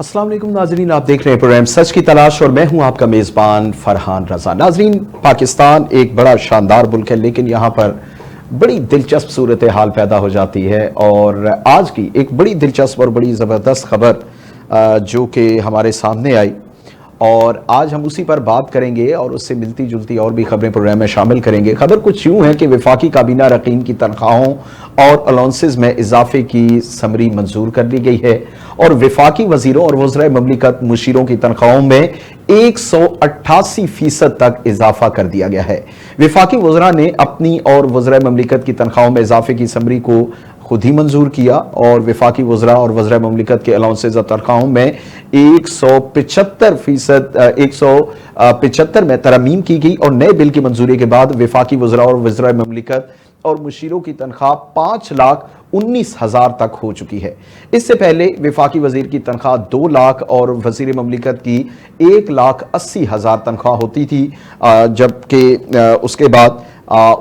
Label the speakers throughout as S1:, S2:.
S1: अस्सलाम वालेकुम नाजरीन, आप देख रहे हैं प्रोग्राम सच की तलाश और मैं हूं आपका मेज़बान फरहान रजा। नाजरीन, पाकिस्तान एक बड़ा शानदार मुल्क है, लेकिन यहाँ पर बड़ी दिलचस्प सूरत हाल पैदा हो जाती है। और आज की एक बड़ी दिलचस्प और बड़ी ज़बरदस्त खबर जो कि हमारे सामने आई, और आज हम उसी पर बात करेंगे और उससे मिलती जुलती और भी खबरें प्रोग्राम में शामिल करेंगे। खबर कुछ यूँ है कि वफाकी काबीना अरकान की तनख्वाहों और अलाउंसेस में इजाफे की समरी मंजूर कर ली गई है और वफाकी वजीरों और वज़राए ममलिकत मुशीरों की तनख्वाहों में 188% तक इजाफा कर दिया गया है। वफाकी वज़रा ने अपनी और वज़राए ममलिकत की तनख्वाहों में इजाफे की समरी को खुद ही मंजूर किया और वफाकी वज़रा और वज़राए ममलिकत के अलाउंसेज और तनख्वाहों में 175 में तरमीम की गई और नए बिल की मंजूरी के बाद वफाकी वज़रा और वज़राए ममलिकत और मुशीरों की तनख्वाह 5,19,000 तक हो चुकी है। इससे पहले वफाकी वजीर की तनख्वाह 2 लाख और वजीर ममलिकत की 1,80,000 तनख्वाह होती थी, जबकि उसके बाद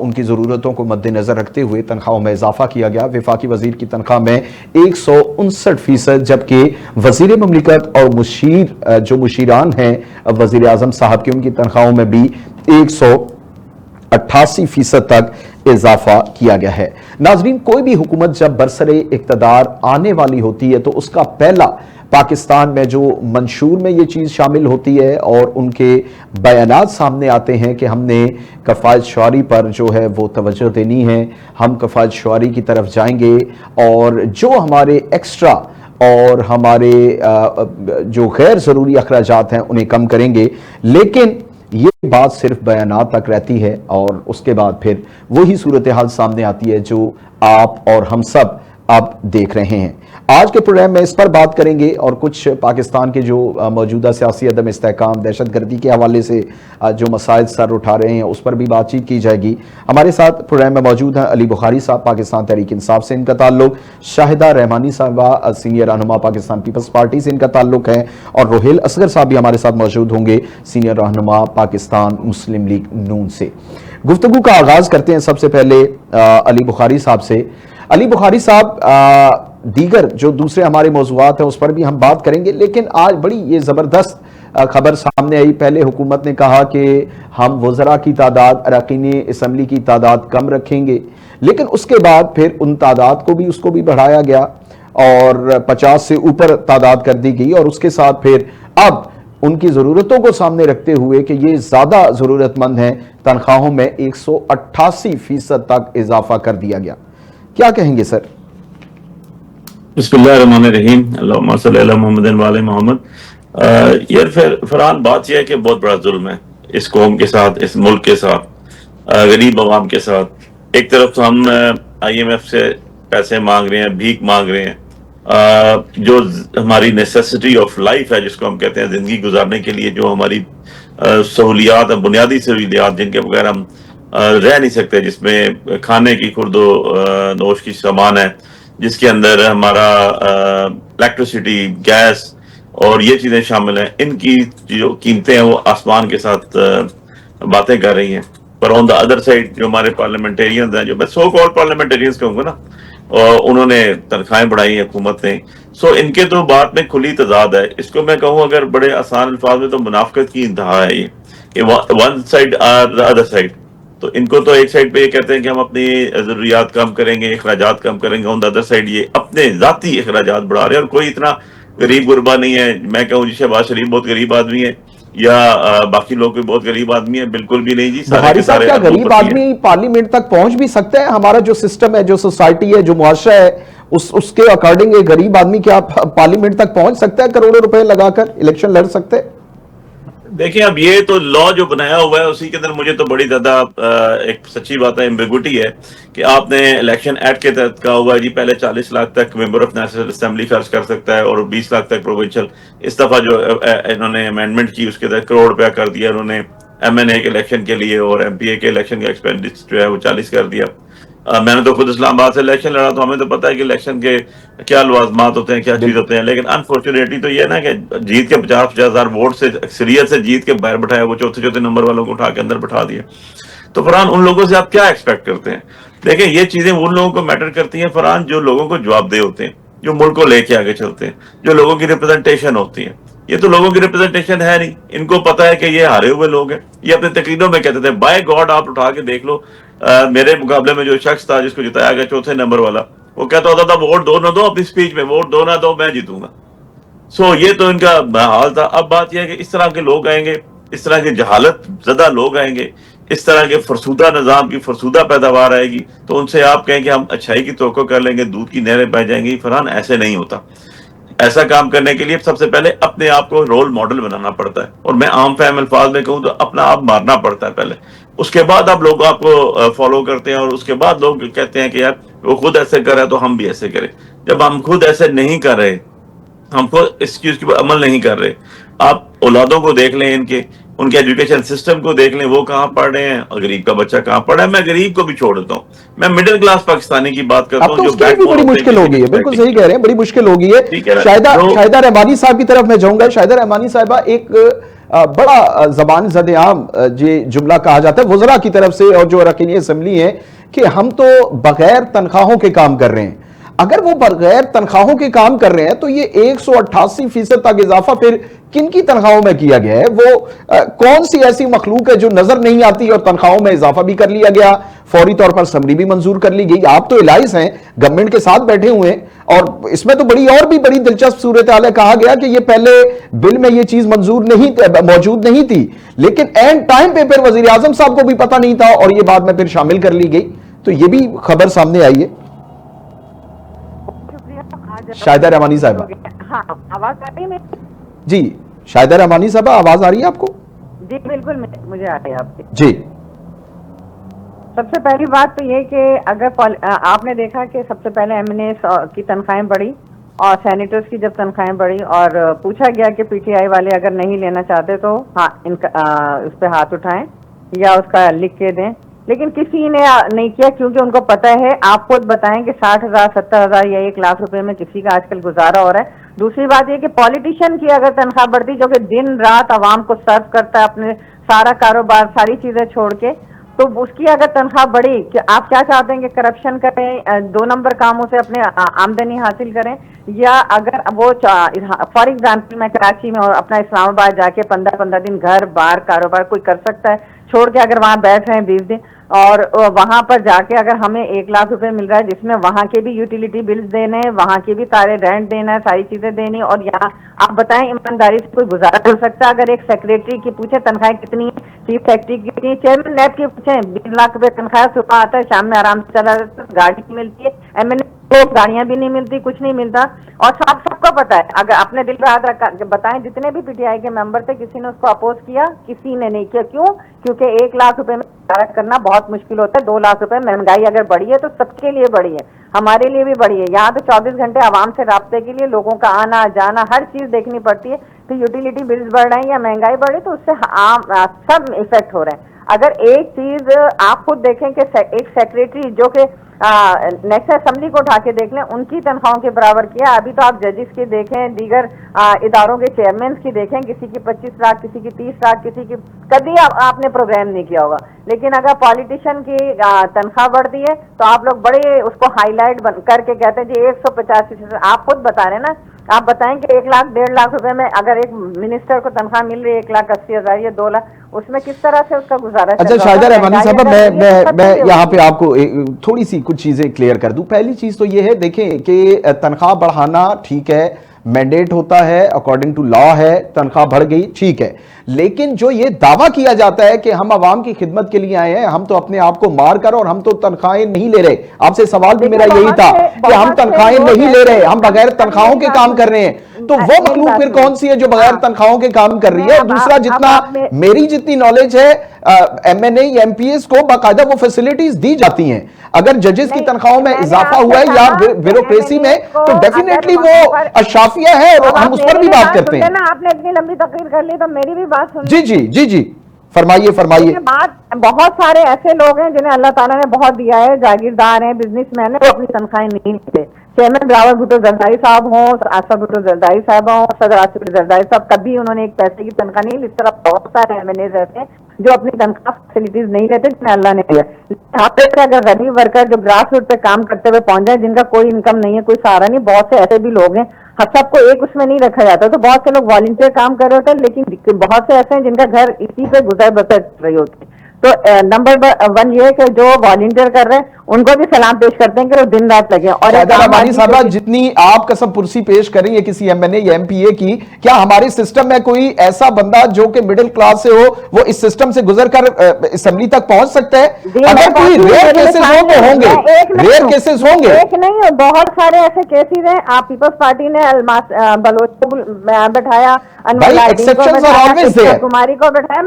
S1: उनकी ज़रूरतों को मद्देनज़र रखते हुए तनख्वाहों में इजाफा किया गया। वफाकी वजीर की तनख्वाह में 159%, जबकि वजीर ममलिकत और मुशीर जो मुशीरान हैं वजीर आज़म साहब की, उनकी तनख्वाहों में भी 188% तक इजाफा किया गया है। नाजरीन, कोई भी हुकूमत जब बरसरे इक़्तिदार आने वाली होती है तो उसका पहला पाकिस्तान में जो मंशूर में ये चीज़ शामिल होती है और उनके बयानात सामने आते हैं कि हमने कफ़ायत शुआरी पर जो है वो तवज्जो देनी है, हम कफ़ायत शुआरी की तरफ जाएंगे और जो हमारे एक्स्ट्रा और हमारे जो गैर ज़रूरी अखराजात हैं उन्हें कम करेंगे। लेकिन ये बात सिर्फ बयानात तक रहती है और उसके बाद फिर वही सूरत हाल सामने आती है जो आप और हम सब अब देख रहे हैं। आज के प्रोग्राम में इस पर बात करेंगे और कुछ पाकिस्तान के जो मौजूदा सियासी अदम इस्तेहकाम, दहशत गर्दी के हवाले से जो मसाइल सर उठा रहे हैं उस पर भी बातचीत की जाएगी। हमारे साथ प्रोग्राम में मौजूद हैं अली बुखारी साहब, पाकिस्तान तहरीक इंसाफ से इनका ताल्लुक, शाहिदा रहमानी साहबा सीनियर रहनुमा पाकिस्तान पीपल्स पार्टी से इनका ताल्लुक है, और रोहेल असगर साहब भी हमारे साथ मौजूद होंगे, सीनियर रहनुमा पाकिस्तान मुस्लिम लीग नून से। गुफ्तगू का आगाज करते हैं सबसे पहले अली बुखारी साहब से। अली बुखारी साहब, दीगर जो दूसरे हमारे मौज़ूआत हैं उस पर भी हम बात करेंगे, लेकिन आज बड़ी ये ज़बरदस्त खबर सामने आई। पहले हुकूमत ने कहा कि हम वज़रा की तादाद, अरकान असम्बली की तादाद कम रखेंगे, लेकिन उसके बाद फिर उन तादाद को भी उसको भी बढ़ाया गया और 50 से ऊपर तादाद कर दी गई और उसके साथ फिर अब उनकी ज़रूरतों को सामने रखते हुए कि ये ज़्यादा ज़रूरतमंद हैं, तनख्वाहों में 188% तक इजाफा कर दिया गया। क्या कहेंगे सर?
S2: बिस्मिल्लाहिर्रहमानिर्रहीम, अल्लाहुम्मा सल्ली अला मुहम्मदिन व आले मोहम्मद। यार फरहान, बात यह है कि बहुत बड़ा जुल्म है इस कौम के साथ, इस मुल्क के साथ, गरीब अवाम के साथ। एक तरफ तो हम IMF से पैसे मांग रहे हैं, भीख मांग रहे हैं, जो हमारी नेसेसिटी ऑफ लाइफ है, जिसको हम कहते हैं जिंदगी गुजारने के लिए जो हमारी सहूलियात, बुनियादी सहूलियात जिनके बगैर हम रह नहीं सकते, जिसमें खाने की खुर्दो नोश की सामान है, जिसके अंदर हमारा इलेक्ट्रिसिटी, गैस और ये चीज़ें शामिल हैं, इनकी जो कीमतें हैं वो आसमान के साथ बातें कर रही हैं। पर ऑन द अदर साइड जो हमारे पार्लियामेंटेरियंस हैं, जो मैं सो कॉल्ड पार्लियामेंटेरियंस कहूँगा ना, और उन्होंने तनख्वाहें बढ़ाई हैं हुकूमत ने। सो इनके तो बात में खुली तजाद है। इसको मैं कहूँ अगर बड़े आसान अल्फाज में तो मुनाफिकत की इंतहा है ये one side or the other side. तो इनको तो एक साइड पे ये कहते हैं कि हम अपनी जरूरियात कम करेंगे, अखराजात कम करेंगे, ऑन द अदर साइड ये अपने जाती अखराजात बढ़ा रहे हैं। और कोई इतना गरीब गुरबा नहीं है, मैं कहूँ जी शहबाज शरीफ बहुत गरीब आदमी है या बाकी लोग भी बहुत गरीब आदमी है, बिल्कुल भी नहीं जी।
S1: सारे सारे क्या गरीब आदमी पार्लियामेंट तक पहुंच भी सकता है? हमारा जो सिस्टम है, जो सोसाइटी है, जो मुआशरा है, उसके अकॉर्डिंग एक गरीब आदमी क्या पार्लियामेंट तक पहुंच सकता है? करोड़ों रुपए लगाकर इलेक्शन लड़ सकते हैं?
S2: देखिए, अब ये तो लॉ जो बनाया हुआ है उसी के अंदर मुझे तो बड़ी ज्यादा एक सच्ची बात है, एम्बिगुइटी है कि आपने इलेक्शन एक्ट के तहत कहा हुआ है जी पहले 40 लाख तक मेंबर ऑफ नेशनल असेंबली खर्च कर सकता है और 20 लाख तक प्रोविंशियल। इस दफा जो इन्होंने अमेंडमेंट की उसके तहत करोड़ रुपया कर दिया उन्होंने MNA के इलेक्शन के लिए, और MPA के इलेक्शन का एक्सपेंडिचर जो है वो 40 कर दिया। मैंने तो खुद इस्लामाबाद से इलेक्शन लड़ा, तो हमें तो पता है कि इलेक्शन के क्या लवाजमात होते हैं, क्या चीज होते हैं। लेकिन अनफॉर्चुनेटली तो ये ना कि जीत के 50-50 हजार वोट से अक्सरियत से जीत के बाहर बैठाया, वो चौथे चौथे नंबर वालों को उठा के अंदर बैठा दिया। तो फरहान, उन लोगों से आप क्या एक्सपेक्ट करते हैं? देखिए, ये चीजें उन लोगों को मैटर करती हैं फरहान जो लोगों को जवाबदेह होते हैं। जो मुल्क को लेके आगे चलते हैं, जो लोगों की रिप्रेजेंटेशन होती है। ये तो लोगों की रिप्रेजेंटेशन है नहीं, इनको पता है कि ये हारे हुए लोग हैं। ये अपने तकरीरों में कहते थे, बाय गॉड आप उठा के देख लो, मेरे मुकाबले में जो शख्स था जिसको जिताया गया चौथे नंबर वाला, वो कहता होता था वोट दो ना दो, अपनी स्पीच में वोट दो ना दो, मैं जीतूंगा। सो ये तो इनका हाल था। अब बात यह है कि इस तरह के लोग आएंगे, इस तरह के जहालत ज़दा लोग आएंगे, इस तरह के फरसूदा निज़ाम की फरसूदा पैदावार आएगी, तो उनसे आप कहें कि हम अच्छाई की तवक्को कर लेंगे, दूध की नहरें बह जाएंगी। फरहान, ऐसे नहीं होता। ऐसा काम करने के लिए सबसे पहले अपने आप को रोल मॉडल बनाना पड़ता है, और मैं आम फहम अल्फाज में कहूँ तो अपना आप मारना पड़ता है पहले। उसके बाद आप लोग आपको फॉलो करते हैं, और उसके बाद लोग कहते हैं कि यार वो खुद ऐसे कर रहा है तो हम भी ऐसे करें। जब हम खुद ऐसे नहीं कर रहे, हम खुद इस चीज के ऊपर अमल नहीं कर रहे, आप औलादों को देख लें, इनके उनके एजुकेशन सिस्टम को देख लें, वो कहाँ पढ़ रहे हैं और गरीब का बच्चा कहाँ पढ़ रहा है। मैं गरीब को भी छोड़ देता हूँ, मैं मिडिल क्लास पाकिस्तानी की बात करता
S1: अब
S2: हूँ,
S1: तो
S2: जो
S1: उसके लिए भी बड़ी मुश्किल हो गई है। बिल्कुल सही कह रहे हैं, बड़ी मुश्किल हो गई है।
S2: ठीक है ना?
S1: शाहिदा रहमानी साहब की तरफ मैं जाऊंगा। शाहिदा रहमानी साहबा, एक बड़ा जबान ज़द-ए-आम जे जुमला कहा जाता है वज़रा की तरफ से और जो अरकान असेंबली है कि हम तो बगैर तनख्वाहों के काम कर रहे हैं। अगर वो बगैर तनख्वाहों के काम कर रहे हैं तो ये 188% तक इजाफा फिर किन की तनख्वाहों में किया गया है? वो कौन सी ऐसी मखलूक है जो नजर नहीं आती और तनख्वाहों में इजाफा भी कर लिया गया, फौरी तौर पर समरी भी मंजूर कर ली गई। आप तो इलाइस हैं, गवर्नमेंट के साथ बैठे हुए हैं, और इसमें तो और भी बड़ी दिलचस्प सूरत हाल है। कहा गया कि ये पहले बिल में ये चीज मौजूद नहीं थी, लेकिन एंड टाइम पे फिर वजीर आजम साहब को भी पता नहीं था और ये बाद में फिर शामिल कर ली गई। तो ये भी खबर सामने आई है। शाहिदा रहमानी साहबा,
S3: हाँ, आवाज आ रही है मेरी?
S1: जी शाहिदा रहमानी साहबा, आवाज आ रही है आपको?
S3: जी बिल्कुल, मुझे आ रही है आपकी।
S1: जी,
S3: सबसे पहली बात तो ये कि अगर आपने देखा कि सबसे पहले एमएनए की तनख्वाहें बढ़ी और सेनेटर्स की जब तनख्वाहें बढ़ी और पूछा गया कि पीटीआई वाले अगर नहीं लेना चाहते तो हाँ उस पर हाथ उठाएं या उसका लिख के दें, लेकिन किसी ने नहीं किया, क्योंकि उनको पता है। आप खुद बताएं कि 60,000, 70,000 या 1 लाख रुपए में किसी का आजकल गुजारा हो रहा है। दूसरी बात ये कि पॉलिटिशियन की अगर तनख्वाह बढ़ती, जो कि दिन रात आवाम को सर्व करता है, अपने सारा कारोबार सारी चीजें छोड़ के, तो उसकी अगर तनख्वाह बढ़ी, कि आप क्या चाहते हैं कि करप्शन करें, 2 नंबर कामों से अपने आमदनी हासिल करें, या अगर वो फॉर एग्जाम्पल मैं कराची में और अपना इस्लामाबाद जाके 15-15 दिन घर बार कारोबार कोई कर सकता है छोड़ के, अगर वहां बैठ रहे हैं 20 दिन, और वहां पर जाके अगर हमें 1 लाख रुपए मिल रहा है, जिसमें वहां के भी यूटिलिटी बिल्स देने हैं, वहां के भी सारे रेंट देना है, सारी चीजें देनी, और यहाँ आप बताएं ईमानदारी से कोई गुजारा कर सकता है? अगर एक सेक्रेटरी की पूछे तनख्वाह कितनी है, चीफ सेक्रेटरी की कितनी है, चेयरमैन नैब की पूछे 20 लाख रुपए तनख्वाह, सुबह आता है शाम में आराम से चला जाता है, गाड़ी नहीं मिलती है, एमएनए को गाड़ियां भी नहीं मिलती, कुछ नहीं मिलता। और सबको पता है, अगर अपने दिल पे हाथ रखा बताएं, जितने भी पीटीआई के मेंबर थे, किसी ने उसको अपोज किया? किसी ने नहीं किया। क्यों? क्योंकि 1 लाख रुपए में गुजारा करना बहुत मुश्किल होता है। 2 लाख रुपए महंगाई अगर बढ़ी है तो सबके लिए बढ़ी है, हमारे लिए भी बढ़ी है। यहाँ तो 24 घंटे आवाम से राब्ते के लिए लोगों का आना जाना हर चीज देखनी पड़ती है। तो यूटिलिटी बिल्स बढ़ रहे हैं या महंगाई बढ़ रही है, तो उससे सब इफेक्ट हो रहे हैं। अगर एक चीज आप खुद देखें कि एक सेक्रेटरी जो कि नेक्स्ट असेंबली को उठा के देख लें, उनकी तनख्वाहों के बराबर किया। अभी तो आप जजेस की देखें, दीगर इदारों के चेयरमैन की देखें, किसी की 25 लाख, किसी की 30 लाख, किसी की कभी आपने प्रोग्राम नहीं किया होगा। लेकिन अगर पॉलिटिशियन की तनख्वाह बढ़ती है तो आप लोग बड़े उसको हाईलाइट करके कहते हैं जी 185। आप खुद बता रहे हैं ना, आप बताएं कि 1 लाख 1.5 लाख रुपए में अगर एक मिनिस्टर को तनख्वाह मिल रही है 1,80,000 या 2 लाख, उसमें किस तरह से उसका गुजारा?
S1: अच्छा शाहिदा रहमानी साहब, मैं यहाँ पे आपको थोड़ी सी कुछ चीजें क्लियर कर दूं। पहली चीज तो ये है, देखें कि तनख्वाह बढ़ाना ठीक है, मैंडेट होता है, अकॉर्डिंग टू लॉ है, तनख्वाह बढ़ गई, ठीक है। लेकिन जो ये दावा किया जाता है कि हम आवाम की खिदमत के लिए आए हैं, हम तो अपने आप को मार कर और हम तो तनख्वाहें नहीं ले रहे। आपसे सवाल भी मेरा यही था कि हम तनख्वाहें नहीं ले रहे, हम बगैर तनख्वाहों के काम कर रहे हैं। तो वो मखलूक फिर कौन सी है जो बगैर तनख्वाहों के काम कर रही है? और दूसरा, जितना मेरी जितनी नॉलेज है, एमएनए या एमपीएस को बाकायदा वो फैसिलिटीज दी जाती हैं। अगर जजेस की तनख्वाहों में इजाफा हुआ है या ब्यूरोक्रेसी में, तो डेफिनेटली वो अशाफिया है और हम उस पर भी बात करते हैं।
S3: आपने इतनी लंबी तकरीर कर ली तो मेरी भी बात सुन।
S1: जी जी जी जी, फरमाइए।
S3: बात, बहुत सारे ऐसे लोग हैं जिन्हें अल्लाह ताला ने बहुत दिया है, जागीरदार हैं, बिजनेसमैन है, वो अपनी तनख्वाहें नहीं लेते। चेयरमैन बिलावल भुट्टो जरदारी साहब हों, आसफा भुट्टो जरदारी साहब हों, सदर आसिफ जरदारी साहब, कभी उन्होंने एक पैसे की तनख्वाह नहीं ली। इस तरह बहुत सारे एमएनए रहते हैं जो अपनी तनख्वाह फैसिलिटीज नहीं लेते जिन्हें अल्लाह ने दिया। यहाँ पे अगर गरीब वर्कर जो ग्रास रूट पे काम करते हुए पहुंच जाए, जिनका कोई इनकम नहीं है, कोई सहारा नहीं, बहुत से ऐसे भी लोग हैं, हर सबको एक उसमें नहीं रखा जाता, तो बहुत से लोग वॉलंटियर काम कर रहे होते हैं, लेकिन बहुत से ऐसे हैं जिनका घर इसी पे गुजर बसर कर रही होती है। तो नंबर 1 ये है कि जो वॉलंटियर कर रहे हैं उनको भी सलाम पेश करते हैं कि वो दिन रात लगे। और
S1: रबानी साहबा, जितनी आप कसम पुरसी पेश कर रही है किसी एमएनए या एमपीए की, क्या हमारे सिस्टम में कोई ऐसा बंदा जो कि मिडिल क्लास से हो, वो इस सिस्टम से गुजरकर असेंबली तक पहुंच सकता है? अगर कोई रेयर केसेस हो तो होंगे, रेयर केसेस होंगे,
S3: एक नहीं, बहुत सारे ऐसे केसेस हैं। आप पीपल्स पार्टी ने अलमास बलोच को बैठाया, कुमारी को बैठाया।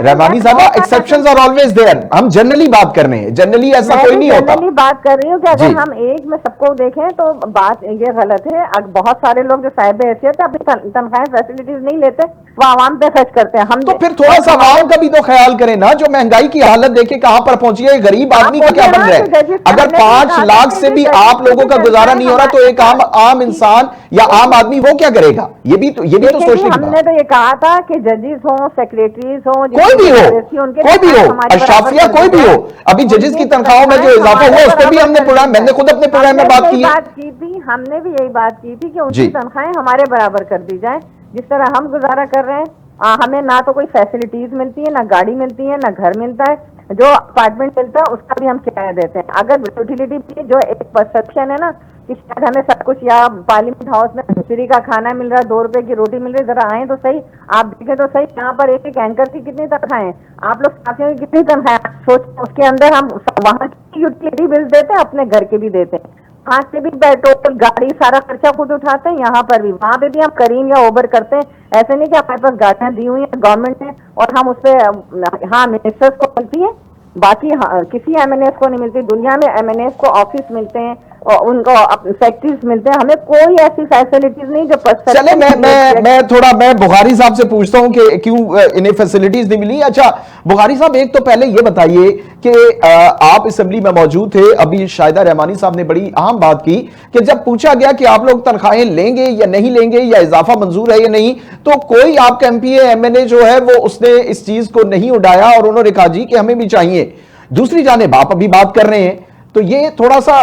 S1: रबानी साहबा, एक्सेप्शंस आर ऑलवेज देयर। हम जनरली बात कर रहे हैं, जनरली ऐसा कोई नहीं होता।
S3: जनरली बात कर रही हूँ कि अगर हम एक में सबको देखें तो बात ये गलत है। बहुत सारे लोग जो साहिब हैसियत है अपनी तनख्वाहें फैसिलिटीज नहीं लेते, वो आवाम पे खर्च करते हैं। हम
S1: तो फिर थोड़ा सा आवाम का भी तो ख्याल करें ना, जो महंगाई की हालत देखे कहां पर पहुंची है, गरीब आदमी का क्या बन रहा है? अगर 5 लाख से भी आप लोगों का गुजारा नहीं हो रहा, तो एक आम इंसान या आम आदमी वो क्या करेगा? ये भी तो सोचने की बात।
S3: हमने तो ये कहा था कि जजेस हो, सेक्रेटरीज हो,
S1: कोई भी हो, अशराफिया कोई भी हो, अभी जजेस की तनख्वाहों में जो इजाफा हुआ उस पर भी हमने प्रोग्राम, मैंने खुद अपने प्रोग्राम में बात की
S3: थी। हमने भी यही बात की थी कि उनकी तनख्वाहें हमारे बराबर कर दी जाए, जिस तरह हम गुजारा कर रहे हैं। हमें ना तो कोई फैसिलिटीज मिलती है, ना गाड़ी मिलती है, ना घर मिलता है। जो अपार्टमेंट मिलता है उसका भी हम किराया देते हैं। अगर यूटिलिटी भी जो एक परसेप्शन है ना कि शायद हमें सब कुछ, या पार्लियामेंट हाउस में फ्री का खाना मिल रहा है, 2 रुपए की रोटी मिल रही है, जरा आए तो सही, आप देखें तो सही, यहाँ पर एक एंकर की कितनी तनख्वाहें हैं, आप लोग साथियों की कितनी तनख्वाहें सोच, उसके अंदर हम वहाँ की यूटिलिटी बिल देते हैं, अपने घर के भी देते हैं, वहाँ से भी पेट्रोल, गाड़ी, सारा खर्चा खुद उठाते हैं। यहाँ पर भी, वहाँ पे भी हम करीम या ओबर करते हैं। ऐसे नहीं कि हमारे पास गाड़ियाँ दी हुई हैं गवर्नमेंट ने और हम उस पर, हाँ मिनिस्टर्स को मिलती है, बाकी किसी एमएनएस को नहीं मिलती। दुनिया में एमएनएस को ऑफिस मिलते हैं और उनको फैक्ट्रीज मिलते हैं, हमें कोई ऐसी फैसिलिटीज नहीं जो
S1: चले। मैं बुखारी साहब से पूछता हूं कि क्यों इन्हें फैसिलिटीज नहीं मिली। अच्छा बुखारी साहब, एक तो पहले ये बताइए कि आप असेंबली में मौजूद थे, अभी शाहिदा रहमानी साहब ने बड़ी अहम बात की कि जब पूछा गया कि आप लोग तनख्वाहें लेंगे या नहीं लेंगे, या इजाफा मंजूर है या नहीं, तो कोई आपका एमपीए एमएनए जो है वो उसने इस चीज को नहीं उठाया और उन्होंने कहा जी कि हमें भी चाहिए। दूसरी जानिब आप अभी बात कर रहे हैं, तो ये थोड़ा सा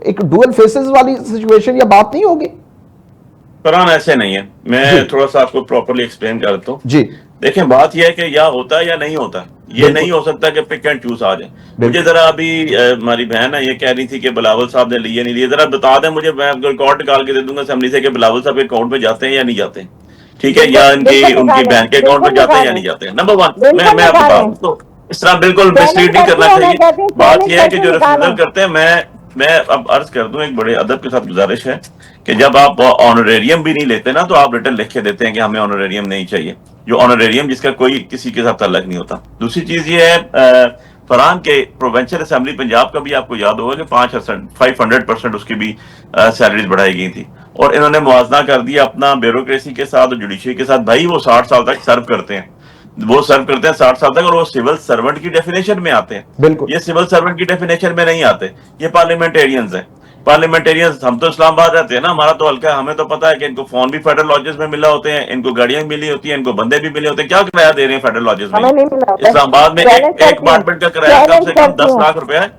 S1: एक डुअल फेसेस वाली सिचुएशन या बात नहीं होगी?
S2: फरहान, ऐसे नहीं है। मैं थोड़ा सा आपको प्रॉपर्ली एक्सप्लेन करता हूँ
S1: जी।
S2: देखें, बात यह है कि या होता है या नहीं होता। ये नहीं हो सकता कि पिक एंड चूज आ जाए। मुझे जरा अभी हमारी बहन है ये कह रही थी कि बिलावल साहब ने लिए नहीं लिए, जरा बता दें मुझे, मैं रिकॉर्ड निकाल के दे दूंगा असेंबली से कि बिलावल साहब के अकाउंट में जाते हैं या नहीं जाते हैं, ठीक है, या उनकी बहन के अकाउंट में जाते हैं या नहीं जाते हैं। नंबर 1 मैं आपको बताऊं तो इस तरह बिल्कुल मिसलीड नहीं करना चाहिए। बात यह है कि जो रिफ्यूजल करते हैं, मैं अब अर्ज कर दूं, एक बड़े अदब के साथ गुजारिश है कि जब आप ऑनरेरियम भी नहीं लेते ना, तो आप रिटर्न लिख के देते हैं कि हमें ऑनरेरियम नहीं चाहिए, जो ऑनरेरियम जिसका कोई किसी के साथ ताल्लुक नहीं होता। दूसरी चीज ये है, फरहान के प्रोविंशियल असेंबली पंजाब का भी आपको याद होगा कि 500% उसकी भी सैलरीज बढ़ाई गई थी, और इन्होंने मुआवजा कर दिया अपना ब्यूरोक्रेसी के साथ और जुडिशरी के साथ। भाई वो 60 साल तक सर्व करते हैं, 60 साल तक, और वो सिविल सर्वेंट की डेफिनेशन में आते हैं।
S1: बिल्कुल,
S2: ये सिविल सर्वेंट की डेफिनेशन में नहीं आते, ये पार्लियामेंटेरियंस हैं। पार्लियामेंटेरियंस, हम तो इस्लामाबाद रहते हैं ना, हमारा तो हल्का है, हमें तो पता है कि इनको फोन भी फेडरल लॉजेस में मिला होते हैं, इनको गाड़ियां मिली होती हैं, इनको बंदे भी मिले होते हैं। क्या किराया दे रहे हैं फेडरल लॉजेस में? इस्लामाबाद में एक अपार्टमेंट का किराया कम से कम 10 लाख रुपया है।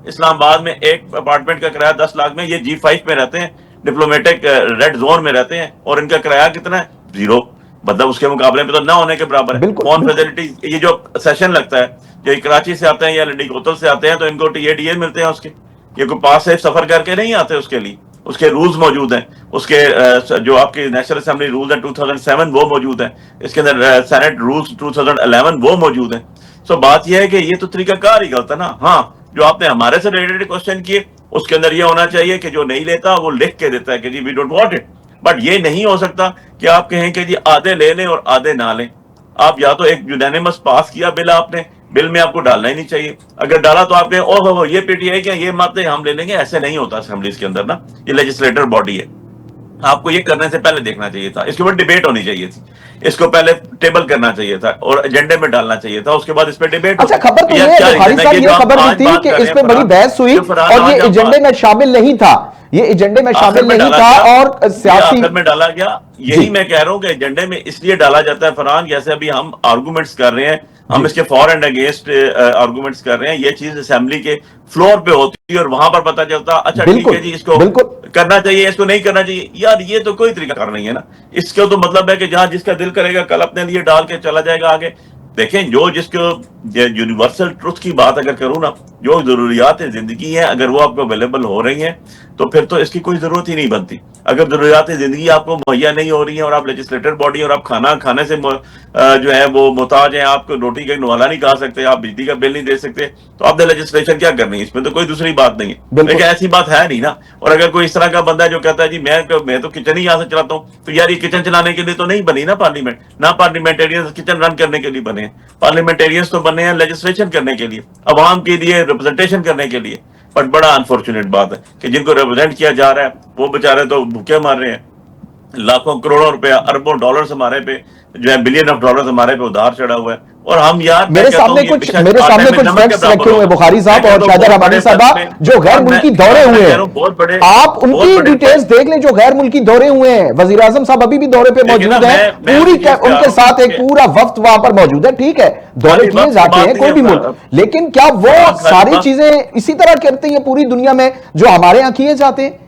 S2: इस्लामाबाद में एक अपार्टमेंट का किराया 10 लाख में। ये G5 में रहते हैं, डिप्लोमेटिक रेड जोन में रहते हैं, और इनका किराया कितना है? 0। मतलब उसके मुकाबले में तो ना होने के बराबर है। फोन फैसिलिटी, ये जो सेशन लगता है, जो कराची से आते हैं या लंडी कोतल से आते हैं, तो इनको टीए मिलते हैं उसके, ये कोई पास से सफर करके नहीं आते, उसके लिए उसके रूल्स मौजूद हैं, उसके जो आपके नेशनल असेंबली रूल्स हैं 2007 वो मौजूद हैं, इसके अंदर सेनेट रूल्स 2011 वो मौजूद हैं। सो बात यह है कि ये तो तरीकाकार ही गलत है ना। हाँ, जो आपने हमारे से रिलेटेड क्वेश्चन किए उसके अंदर ये होना चाहिए कि जो नहीं लेता वो लिख के देता है कि जी we don't want it. But ये नहीं हो सकता कि आप कहें कि जी आधे ले लें और आधे ना लें। आप या तो एक यूनानिमस पास किया बिल, आपने बिल में आपको डालना ही नहीं चाहिए। अगर डाला तो आप कहें ओहो ये पीटीआई क्या, ये मत हम ले लेंगे, ऐसे नहीं होता असेंबलीज के अंदर ना। ये लेजिस्लेटर बॉडी है, आपको ये करने से पहले देखना चाहिए था, इसके ऊपर डिबेट होनी चाहिए थी, इसको पहले टेबल करना चाहिए था और एजेंडे में डालना चाहिए था, उसके बाद इस पे डिबेट।
S1: अच्छा, खबर तो ये बुखारी साहब ये खबर भी थी कि इस पे बड़ी बहस हुई और ये एजेंडे में शामिल नहीं था, ये एजेंडे में शामिल नहीं था और सियासी
S2: में डाला गया। यही मैं कह रहा हूं कि एजेंडे में इसलिए डाला जाता है फरहान, जैसे अभी हम आर्गूमेंट्स कर रहे हैं हम इसके फॉर एंड अगेंस्ट आर्गुमेंट्स कर रहे हैं। ये चीज असेंबली के फ्लोर पे होती है और वहां पर पता चलता अच्छा ठीक है जी इसको करना चाहिए, इसको नहीं करना चाहिए। यार ये तो कोई तरीका कर नहीं है ना। इसका तो मतलब है कि जहां जिसका दिल करेगा कल अपने लिए डाल के चला जाएगा आगे। देखें जो जिसको यूनिवर्सल ट्रुथ की बात अगर करूं ना, जो जरूरियात जिंदगी है अगर वो आपको अवेलेबल हो रही हैं तो फिर तो इसकी कोई जरूरत ही नहीं बनती। अगर जरूरियात जिंदगी आपको मुहैया नहीं हो रही है और आप लेजिस्लेटर बॉडी और आप खाना खाने से जो है वो मोहताज हैं, आपको रोटी का नवाला नहीं खा सकते, आप बिजली का बिल नहीं दे सकते, तो आपने लेजिस्लेशन क्या करनी है? इसमें तो कोई दूसरी बात नहीं है। लेकिन ऐसी बात है नहीं ना। और अगर कोई इस तरह का बंदा जो कहता है जी मैं तो किचन ही यहां से चलाता हूँ, तो यार ये किचन चलाने के लिए तो नहीं बनी ना पार्लियामेंट। ना पार्लियामेंटेरियंस किचन रन करने के लिए बने हैं, पार्लियामेंटेरियंस तो बने हैं लेजिस्लेशन करने के लिए, अवाम के लिए रिप्रेजेंटेशन करने के लिए। बट बड़ा अनफॉर्चुनेट बात है कि जिनको रिप्रेजेंट किया जा रहा है वो बेचारे तो भूखे मार रहे हैं। लाखों करोड़ों रुपया, अरबों डॉलर्स हमारे पे जो है, बिलियन ऑफ डॉलर्स हमारे पे उधार चढ़ा हुआ है। और हम यार
S1: मेरे सामने कुछ फैक्ट्स रखे हुए बुखारी साहब और शायदा रहमानी साहबा जो गैर मुल्की दौरे हुए हैं, आप उनकी डिटेल्स देख लें जो गैर मुल्की दौरे हुए हैं। वजीर आजम साहब अभी भी दौरे पे मौजूद हैं, पूरी उनके साथ एक पूरा वक्त वहां पर मौजूद है। ठीक है, दौरे किए जाते हैं कोई भी मुल्क, लेकिन क्या वो सारी चीजें इसी तरह करती है पूरी दुनिया में जो हमारे यहाँ किए जाते हैं?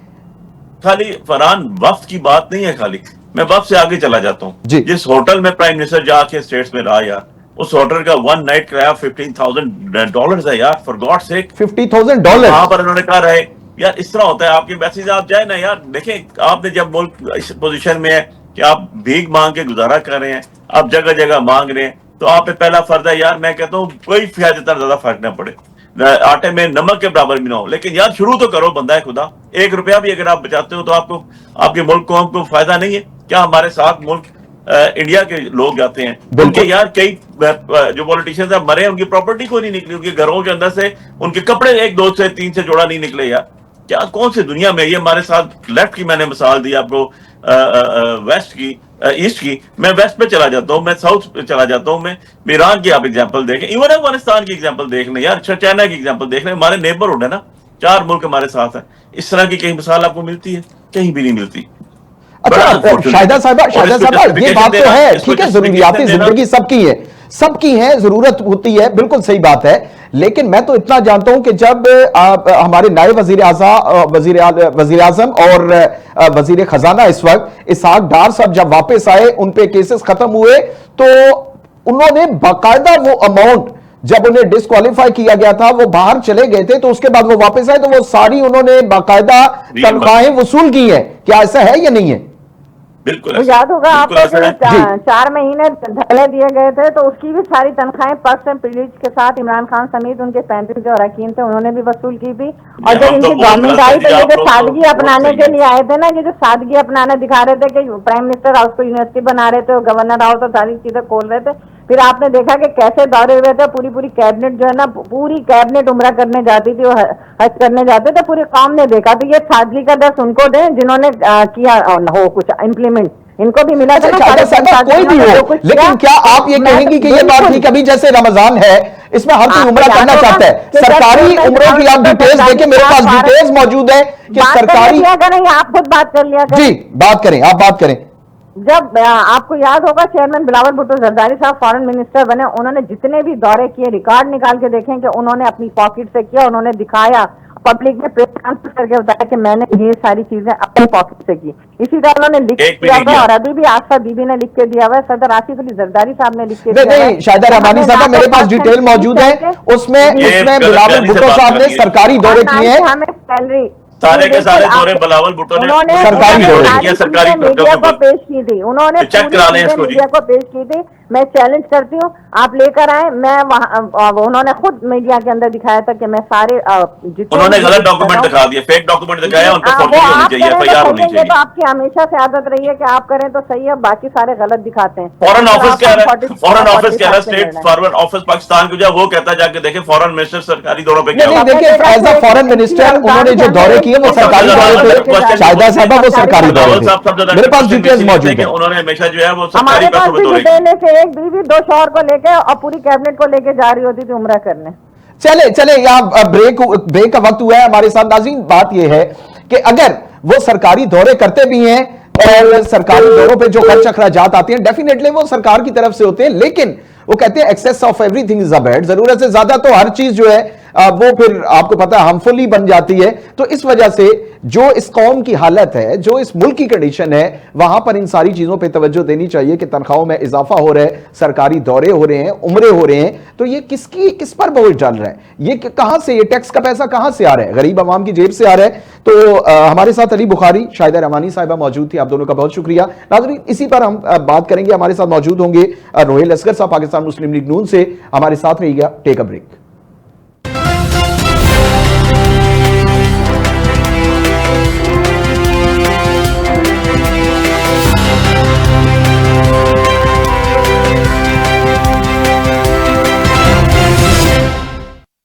S2: खाली फरहान वफ्त की बात नहीं है, खाली मैं वफ्त से आगे चला जाता हूँ। जिस होटल में प्राइम मिनिस्टर जाके स्टेट्स में रहा यार, उस होटल का वन नाइट किराया $15,000 है यार, फॉर गॉड सेक $50,000। वहां पर उन्होंने कहा रहे यार इस तरह होता है आपके मैसेज आप जाए ना यार। देखें आपने जब मुल्क इस पोजीशन में है कि आप भीख मांग के गुजारा कर रहे हैं, आप जगह जगह मांग रहे हैं, तो आप पे पहला फर्ज है यार, मैं कहता हूँ कोई जितना ज्यादा फर्क ना पड़े, आटे में नमक के बराबर भी ना हो, लेकिन यार शुरू तो करो। बंदा है खुदा, ₹1 भी अगर आप बचाते हो तो आपको आपके मुल्क को हमको फायदा नहीं है क्या? हमारे साथ मुल्क इंडिया के लोग जाते हैं, उनके यार कई जो पॉलिटिशियंस है मरे, उनकी प्रॉपर्टी को नहीं निकली, उनके घरों के अंदर से उनके कपड़े 1, 2 से 3 से जोड़ा नहीं निकले यार। क्या कौन सी दुनिया में? ये हमारे साथ लेफ्ट की मैंने मिसाल दी आपको, वेस्ट की, ईस्ट की। मैं वेस्ट पे चला जाता हूँ, मैं साउथ पे चला जाता हूँ, मैं ईरान की आप एग्जांपल देखें, इवन अफगानिस्तान की एग्जांपल देख लें यार, चाइना की एग्जांपल देख लें, हमारे नेबरहुड है ना, 4 मुल्क हमारे साथ है। इस तरह की कहीं मिसाल आपको मिलती है? कहीं भी नहीं मिलती।
S1: अच्छा शाहिदा साहबा ये बात तो है, ठीक है, जरूरियाती जिंदगी सबकी है, जरूरत होती है, बिल्कुल सही बात है। लेकिन मैं तो इतना जानता हूं कि जब हमारे नायब वजीर आजम और वजीर खजाना इस वक्त इसहाक डार साहब जब वापस आए, उन पे केसेस खत्म हुए, तो उन्होंने बाकायदा वो अमाउंट जब उन्हें डिस्क्वालीफाई किया गया था, वो बाहर चले गए थे, तो उसके बाद वो वापस आए तो वो सारी उन्होंने बाकायदा तनख्वाहें वसूल की हैं। क्या ऐसा है या नहीं है?
S2: बिल्कुल
S3: याद होगा आपको 4 महीने धले दिए गए थे, तो उसकी भी सारी तनख्वाहें पर्स एंड प्रिविलेज के साथ इमरान खान समेत उनके 35 जो अरकान थे उन्होंने भी वसूल की थी। और जब इनकी गवर्नमेंट आई तो ये जो सादगी अपनाने के लिए आए थे ना, ये जो सादगी अपनाने दिखा रहे थे कि प्राइम मिनिस्टर हाउस को यूनिवर्सिटी बना रहे थे और गवर्नर हाउस और सारी चीजें खोल रहे थे, फिर आपने देखा कि कैसे दौरे हुए थे। पूरी कैबिनेट जो है ना, पूरी कैबिनेट उम्रा करने जाती थी, हज करने जाते थे, पूरी कौम ने देखा। तो ये सादगी का दर्श उनको दें जिन्होंने किया हो कुछ इम्प्लीमेंट, इनको भी मिला था।
S1: कोई भी हो, लेकिन क्या आप ये कहेंगी कि ये बात नहीं, कभी जैसे रमजान है इसमें हर कोई उम्रा करना चाहता है, सरकारी उम्रों की आप डिटेल्स देखें, मेरे पास डिटेल्स मौजूद है कि सरकारी,
S3: आप खुद बात कर लिया
S1: जी बात करें, आप बात करें।
S3: जब आपको याद होगा चेयरमैन बिलावल भुट्टो जरदारी साहब फॉरेन मिनिस्टर बने, उन्होंने जितने भी दौरे किए रिकॉर्ड निकाल के देखें कि उन्होंने अपनी पॉकेट से किया, उन्होंने दिखाया, पब्लिक में प्रेस कॉन्फ्रेंस करके बताया कि मैंने ये सारी चीजें अपनी पॉकेट से की। इसी तरह उन्होंने लिख दिया हुआ, और अभी भी आसफा बीबी ने लिख के दिया हुआ है, सैयद आसिफ अली जरदारी साहब ने लिख के दिया है।
S1: शाहिदा रहमानी साहब मेरे पास डिटेल मौजूद है, उसमें बिलावल भुट्टो साहब ने सरकारी दौरे किए हैं,
S3: हमें सैलरी
S2: सारे के सारे दौरे बिलावल भुट्टो ने सरकारी
S3: मीडिया को पेश की थी, उन्होंने मीडिया को पेश की थी। मैं चैलेंज करती हूँ, आप लेकर आए। मैं वहाँ उन्होंने खुद मीडिया के अंदर दिखाया था कि मैं सारे
S2: उन्होंने गलत डॉक्यूमेंट दिखा दिए, फेक डॉक्यूमेंट दिखाया, उनको फॉर्मेलिटी होनी चाहिए, एफआईआर होनी चाहिए।
S3: तो आपकी हमेशा से आदत रही है कि आप करें तो सही है, बाकी सारे गलत दिखाते हैं।
S2: फॉरेन ऑफिस कह रहा है स्टेट फॉरेन ऑफिस पाकिस्तान को, जब वो कहता है जाके देखे फॉरेन मिनिस्टर सरकारी दौरों पे क्या।
S1: देखिए एज अ फॉरेन मिनिस्टर उन्होंने जो दौरे किए वो सरकारी दौरे थे, शाहिदा साहब वो सरकारी दौरे थे, मेरे पास डिटेल्स मौजूद है।
S2: उन्होंने हमेशा जो है वो सरकारी पैसों पे दौरे किए।
S3: एक बीवी 2 शौहर को लेके और पूरी कैबिनेट को लेके जा रही होती थी उम्रा करने।
S1: चले यहाँ ब्रेक का वक्त हुआ है हमारे साथ। नाज़रीन बात यह है कि अगर वो सरकारी दौरे करते भी हैं और सरकारी दौरों पे जो खर्च अखराजात आते हैं डेफिनेटली वो सरकार की तरफ से होते हैं, लेकिन वो कहते हैं excess of everything is a bad, जरूरत से ज्यादा तो हर चीज जो है वो फिर आपको पता है हार्मफुल ही बन जाती है। तो इस वजह से जो इस कौम की हालत है, जो इस मुल्क की कंडीशन है, वहां पर इन सारी चीजों पे तवज्जो देनी चाहिए कि तनख्वाहों में इजाफा हो रहा है, सरकारी दौरे हो रहे हैं, उम्रे हो रहे हैं, तो ये किस पर बोझ डाल रहा है? ये कहां से, ये टैक्स का पैसा कहां से आ रहा है? गरीब आवाम की जेब से आ रहा है। तो हमारे साथ अली बुखारी, शाहिदा रहमानी साहिबा मौजूद थी, आप दोनों का बहुत शुक्रिया। नाज़रीन, इसी पर हम बात करेंगे। हमारे साथ मौजूद होंगे रोहेल असगर साहब, पाकिस्तान मुस्लिम लीग नून से, हमारे साथ रहिएगा। Take a break.